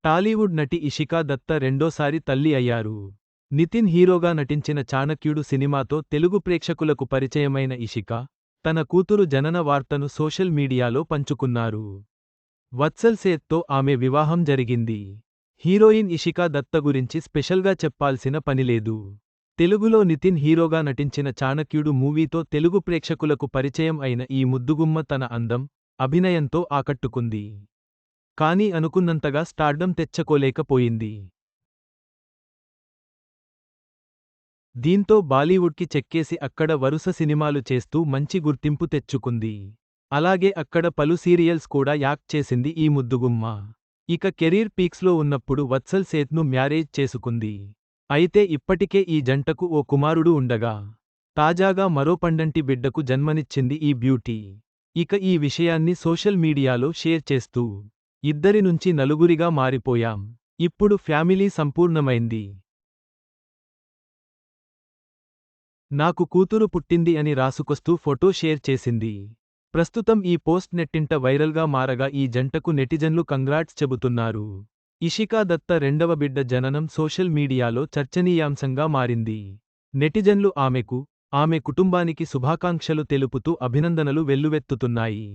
టాలీవుడ్ నటి ఇషికా దత్త రెండోసారి తల్లి అయ్యారు. నితిన్ హీరోగా నటించిన చాణక్యుడు సినిమాతో తెలుగు ప్రేక్షకులకు పరిచయమైన ఇషిక, తన కూతురు జనన వార్తను సోషల్ మీడియాలో పంచుకున్నారు. వత్సల్ సేథ్తో ఆమె వివాహం జరిగింది. హీరోయిన్ ఇషికా దత్త గురించి స్పెషల్గా చెప్పాల్సిన పనిలేదు. తెలుగులో నితిన్ హీరోగా నటించిన చాణక్యుడు మూవీతో తెలుగు ప్రేక్షకులకు పరిచయం అయిన ఈ ముద్దుగుమ్మ తన అందం, అభినయంతో ఆకట్టుకుంది. కానీ అనుకున్నంతగా స్టార్డమ్ తెచ్చుకోలేకపోయింది. దీంతో బాలీవుడ్కి చెక్కేసి అక్కడ వరుస సినిమాలు చేస్తూ మంచి గుర్తింపు తెచ్చుకుంది. అలాగే అక్కడ పలు సీరియల్స్ కూడా యాక్ట్ చేసింది ఈ ముద్దుగుమ్మ. ఇక కెరీర్ పీక్స్లో ఉన్నప్పుడు వత్సల్ సేథ్ను మ్యారేజ్ చేసుకుంది. అయితే ఇప్పటికే ఈ జంటకు ఓ కుమారుడు ఉండగా, తాజాగా మరో పండంటి బిడ్డకు జన్మనిచ్చింది ఈ బ్యూటీ. ఇక ఈ విషయాన్ని సోషల్ మీడియాలో షేర్ చేస్తూ, ఇద్దరి నుంచి నలుగురిగా మారిపోయాం. ఇప్పుడు ఫ్యామిలీ సంపూర్ణమైంది. నాకు కూతురు పుట్టింది అని రాసుకొస్తూ ఫోటో షేర్ చేసింది. ప్రస్తుతం ఈ పోస్ట్ నెట్టింట వైరల్గా మారగా ఈ జంటకు నెటిజన్లు కంగ్రాట్స్ చెబుతున్నారు. ఇషికా దత్త రెండవ బిడ్డ జననం సోషల్ మీడియాలో చర్చనీయాంశంగా మారింది. నెటిజన్లు ఆమెకు, ఆమె కుటుంబానికి శుభాకాంక్షలు తెలుపుతూ అభినందనలు వెల్లువెత్తుతున్నాయి.